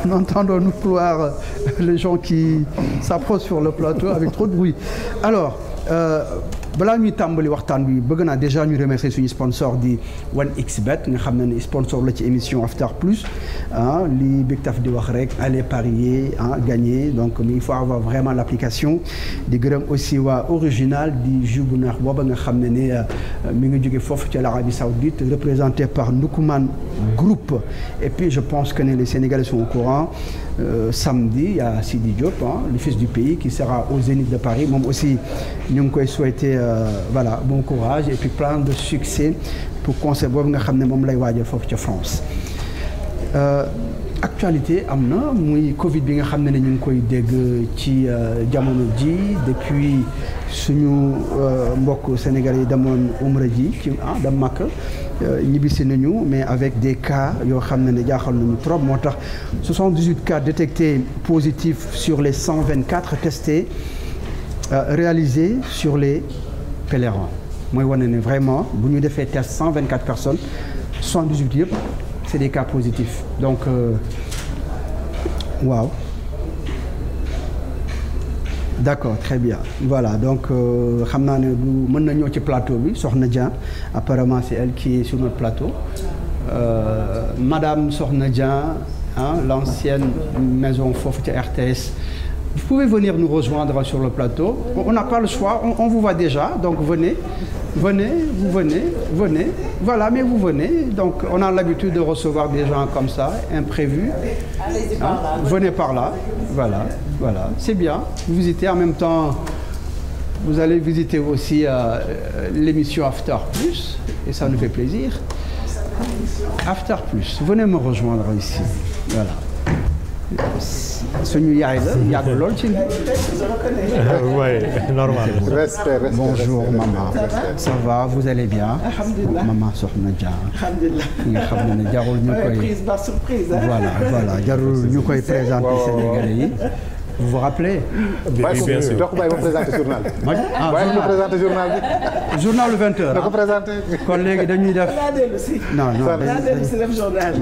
N'entendons-nous voir les gens qui s'approchent sur le plateau avec trop de bruit. Alors, balaa ñuy tàmbali waxtaan bi bëgg naa déjà ñu remercier suñu sponsor di 1xBet nga xam ne sponsor la ci émission After Plus ah li Big Taf di wax rek aller parier ah gagner donc il faut avoir vraiment l'application di gërëm aussi waa Original di jus bu neex booba nga xam ne mi ngi jóge foofu ci l'Arabie Saoudite représenté par Ndoukoumane Group et puis je pense que les Sénégalais sont au courant samedi il y a Sidi Diop le fils du pays qui sera au Zénith de Paris moom aussi ñu ngi koy souhaiter voilà bon courage et puis plein de succès pour concert boobu nga xam ne moom lay waajal foofu ca France actualité am na muy Covid bi nga xam ne ñu ngi koy dégg ci jamono ji depuis suñu mbokk Sénégalais yi demoon umra ji ci dem Makka ñibbisi nañu mais avec des cas yoo xam ne jaaxal nañu trop moo tax 78 cas détectés positifs sur les 124 testés réalisés sur les pèlerins mooy wane ne vraiment bu ñu defee test 124 personnes 78 yëpp c'est des cas positifs donc waaw d'accord très bien voilà donc xam naa ne du mën na ñëw ci plateau bi Soxna Dia apparemment c'est elle qui est sur notre plateau Madame Soxna Dia l'ancienne maison foofu ca RTS vous pouvez venir nous rejoindre sur le plateau on n'a pas le choix on vous voit déjà donc venez voilà mais vous venez donc on a l'habitude de recevoir des gens comme ça imprévus venez par là voilà c'est bien vous visitez en même temps vous allez visiter aussi l'émission After Plus et ça nous fait plaisir After Plus venez me rejoindre ici voilà suñu yaay la yàgg lool ci oui normal respect bonjour maman ça va vous allez bien maman Soxna Dia nga xam ne jarul ñu koy prise par surprise voilà jarul ñu koy présenter Sénégalais yi vous vous rappelez bien sûr donc bàyyi ma présenter journal bàyyi ma présenter journal bi journal le 20h na ko présenter kon léegi dañuy def non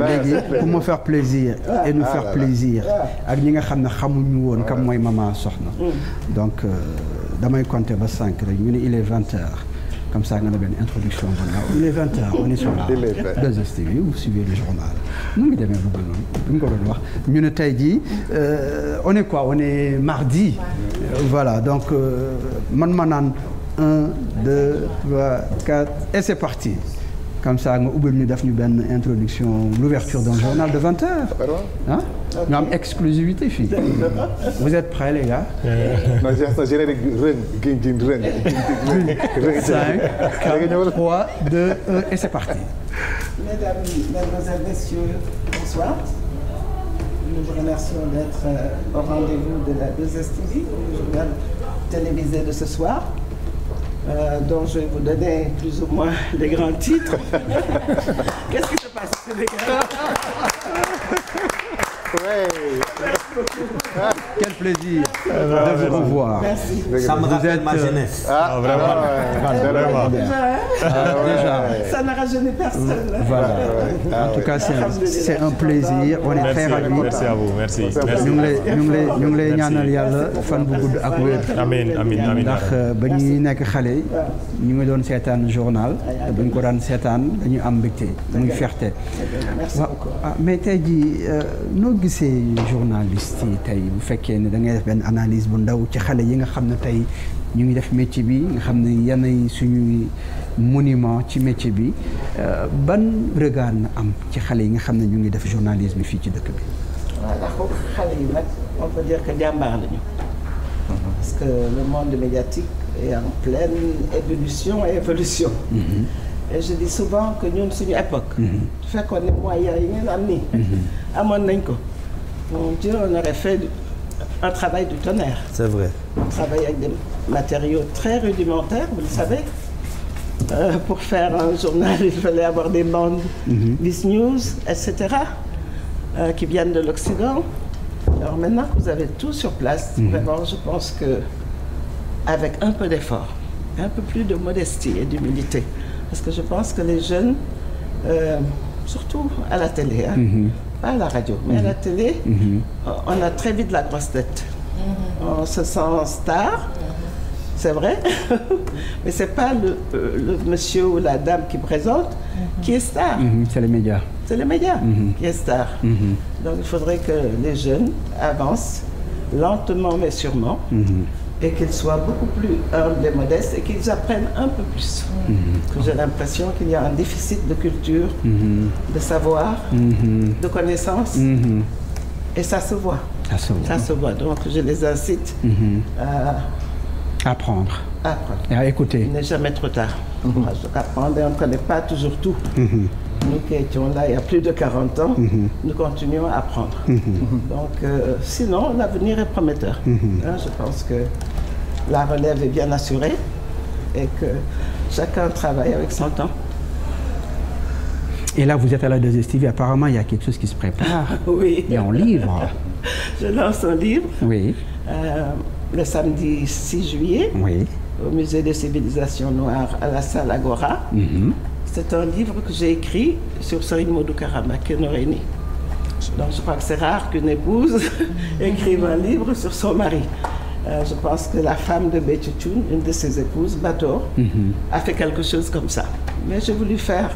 léegi pour me faire plaisir et nous faire plaisir ak ñi nga xam ne xamuñu woon kam mooy maman Soxna donc damay compter ba 5 rek ñu ne il est 20h comme ça nga ne benn introduction il est 20h on est sur la 2STV vous suivez le journal nu ngi demee bëgg noonu bu ñu ko doon wax ñu ne tey jii on est quoi on est mardi voilà donc man ma naan 1 2 3 4 et c'est parti comme ça nga ubbil ñu def ñu benn introduction l'ouverture d'un journal de 20h ñu am exclusivité fii vous êtes prêts les gars non j'ai générique rëng 5 4 3 2 1 et c'est parti Mesdames, Mesdemoiselles, Messieurs, bonsoir. Nous vous remercions d'être au rendez-vous de la 2STV, le journal télévisé de ce soir, dont je vais vous donner plus ou moins les grands titres. Qu'est-ce qui se passe au Sénégal? Quel plaisir de vous revoir. Merci. Ça me rappelle ma jeunesse. Vraiment. Déjà. Ça n'a rajeuni personne. Voilà. En tout cas, c'est un plaisir. On est très ravis. Merci à vous. Merci. ñu ngi lay ñaanal yàlla fan bu gudd ak wér. amiin ndax ba ñuy nekk xale ñu ngi doon seetaan journal te bu ñu ko daan seetaan dañuy am mbégte muy fierté. waaw mais tey jii noo gisee journaliste yi tey bu fekkee ne da ngay def benn analyse bu ndaw ci xale yi nga xam ne tey ñu ngi def métier bi nga xam ne yenn suñuy monument ci métier bi ban regard na am ci xale yi nga xam ne ñu ngi def journalisme fii ci dëkk bi. voilà kooku xale yi nag on peut dire que jàmbaar lañu parce que le monde médiatique est en pleine ébullition et évolution. Et je dis souvent que ñun suñu époque. fekkoon ne moyens yi ngeen am nii. amoon nañ ko. on aurait fait un travail du tonnerre. C'est vrai. On travaille avec des matériaux très rudimentaires, vous le savez. Pour faire un journal, il fallait avoir des bandes Vice News, etc. Qui viennent de l'Occident. Alors maintenant que vous avez tout sur place, vraiment, je pense que avec un peu d'effort, un peu plus de modestie et d'humilité, parce que je pense que les jeunes, surtout à la télé, pas à la radio, mais à la télé, on a très vite la grosse tête. On se sent star, c'est vrai, mais c'est pas le monsieur ou la dame qui présente qui est star. C'est les médias. C'est les médias qui est star. Donc il faudrait que les jeunes avancent lentement mais sûrement et qu'ils soient beaucoup plus humbles et modestes et qu'ils apprennent un peu plus. J'ai l'impression qu'il y a un déficit de culture, de savoir, de connaissances et ça se voit. Ça se voit. Donc je les incite à apprendre. Et à écouter. Il n'est jamais trop tard. Apprendre et on ne connaît pas toujours tout. Nous qui étions là il y a plus de 40 ans, nous continuons à apprendre. Donc, sinon, l'avenir est prometteur. Je pense que la relève est bien assurée et que chacun travaille avec son temps. Et là, vous êtes à la 2STV, apparemment, il y a quelque chose qui se prépare. Oui. Il y a un livre. Je lance un livre. Oui. Le samedi 6 juillet. Oui. Au Musée des civilisations noires à la salle Agora. C'est un livre que j'ai écrit sur Serigne Modou Kara Mbacké Noreyni. Donc je crois que c'est rare qu'une épouse écrive un livre sur son mari. Je pense que la femme de Béthio Thioune, une de ses épouses, Bator, a fait quelque chose comme ça. Mais j'ai voulu faire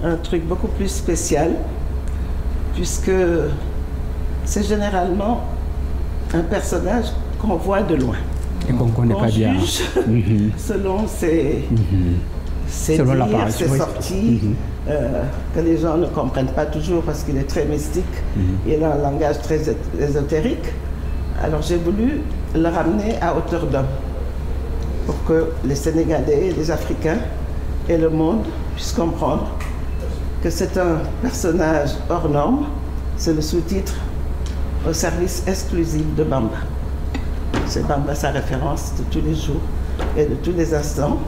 un truc beaucoup plus spécial, puisque c'est généralement un personnage qu'on voit de loin. Et qu'on ne connaît pas bien. Juge selon ses dires, ses sorties, que les gens ne comprennent pas toujours parce qu'il est très mystique. Il a un langage très ésotérique. Alors j'ai voulu le ramener à hauteur d'homme pour que les Sénégalais, les Africains et le monde puissent comprendre que c'est un personnage hors norme. C'est le sous-titre au service exclusif de Bamba. C'est Bamba sa référence de tous les jours et de tous les instants.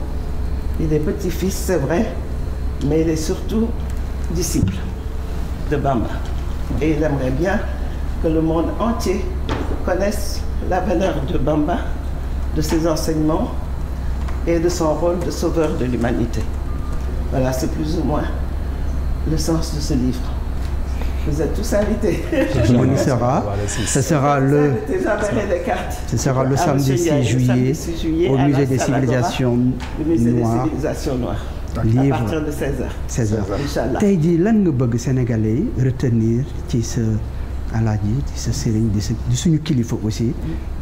Il est petit-fils, c'est vrai, mais il est surtout disciple de Bamba. Et il aimerait bien que le monde entier connaisse la valeur de Bamba, de ses enseignements et de son rôle de sauveur de l'humanité. Voilà, c'est plus ou moins le sens de ce livre. Vous êtes tous invités. On y sera. Ce sera le samedi 6 juillet au Musée des civilisations noires. Livre à partir de 16h. Inch'Allah. Tey jii lan nga bëgg Sénégalais yi retenir ci sa alaaji ci sa sëriñ di suñu kilifa aussi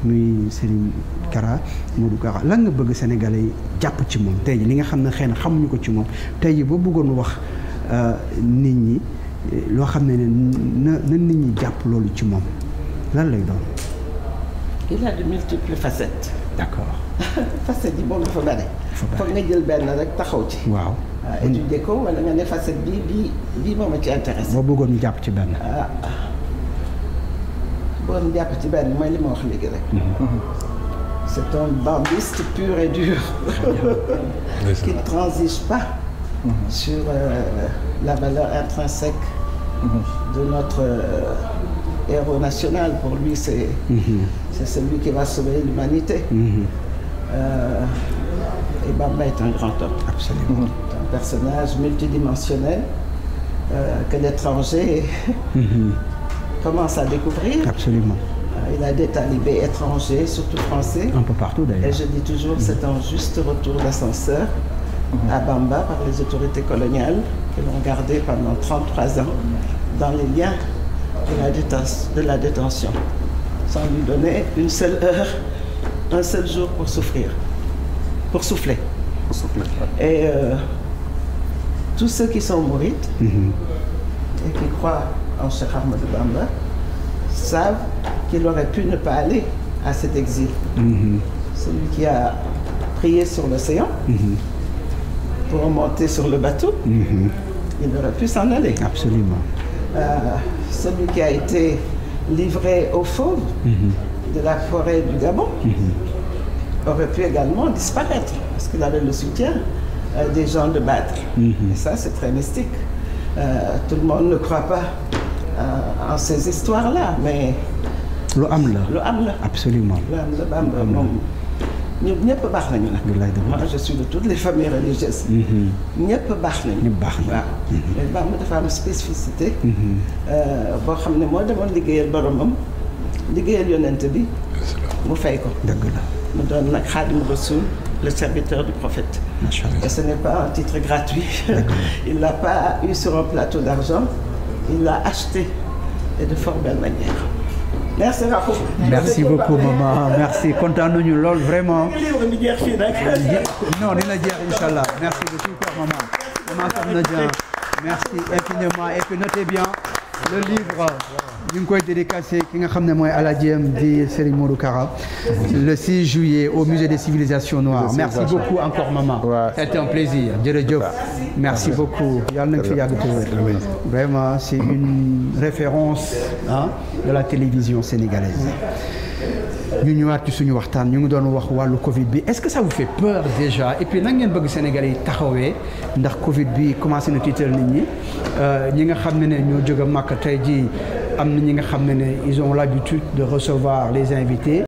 muy Serigne Kara Modou Kara lan nga bëgg Sénégalais yi jàpp ci moom tey jii li nga xam ne xëy na xamuñu ko ci moom tey jii boo bëggoon wax nit ñi loo xam ne na nit ñi jàpp loolu ci moom lan lay doon. Il a de multiples facettes. D'accord. Facette yi moom dafa bari. foog nga jël benn rek taxaw ci. waaw. étudier ko wala nga ne facette bii moom a ci intéressé. boo bëggoon ñu jàpp ci benn. boo jàpp ci benn mooy li ma wax léegi rek. C'est un bambiste pur et dur. qui ne transige pas sur la valeur intrinsèque de notre héros national. Pour lui, c'est celui qui va sauver l'humanité. Et Bamba est un grand homme. Absolument. Un personnage multidimensionnel que l'étranger commence à découvrir. Absolument. Il a des talibés étrangers, surtout français. Un peu partout d'ailleurs. Et je dis toujours, c'est un juste retour d'ascenseur à Bamba par les autorités coloniales qui l'ont gardé pendant 33 ans dans les liens de la détention, sans lui donner une seule heure, un seul jour pour souffler. Et tous ceux qui sont mourides et qui croient en Cheikh Ahmadou Bamba savent qu'il aurait pu ne pas aller à cet exil. Celui qui a prié sur l'océan pour remonter sur le bateau, il aurait pu s'en aller. Absolument. Celui qui a été livré aux fauves de la forêt du Gabon aurait pu également disparaître parce qu'il avait le soutien des gens de Badr. Et ça, c'est très mystique. Tout le monde ne croit pas en ces histoires-là, mais lu am la. lu am la. Absolument. lu am la Bamba moom ñoom ñëpp baax nañu nag. moi je suis de toutes les familles religieuses. ñëpp baax nañu. ñëpp baax nañu waaw. mais Bamba dafa am spécificité. boo xam ne moo demoon liggéeyal boromam liggéeyal yonent bi mu fay ko. dëgg la mu doon nag Xaadimu Rasuul le serviteur du prophète. Et ce n'est pas un titre gratuit. Il l'a pas eu sur un plateau d'argent. Il l'a acheté et de fort belle manière. Merci Rakhou. Merci beaucoup maman merci kontaan nañu lool vraiment. non dina jeex inchallah merci de tout cœur maman. maman Sokhna Dieng merci infiniment et puis notez bien le livre ñu ngi koy dédicacé ki nga xam ne mooy Aladjiem di Serigne Modou Kara le 6 juillet au musée des civilisations noires. Merci beaucoup encore maman. C'était un plaisir jërëjëf. Merci beaucoup yàlla na nga fi yàgg te wér. Vraiment c'est une référence de la télévision sénégalaise. ñu ñëwaat ci suñu waxtaan ñu ngi doon wax wàllu Covid bi est-ce que ça vous fait peur déjà et puis nan ngeen bëgg Sénégalais yi taxawee ndax Covid bi commencé na tiital nit ñi nga xam ne ñoo jóge Makka tey jii am na ñi nga xam ne ils ont l'habitude de recevoir les invités.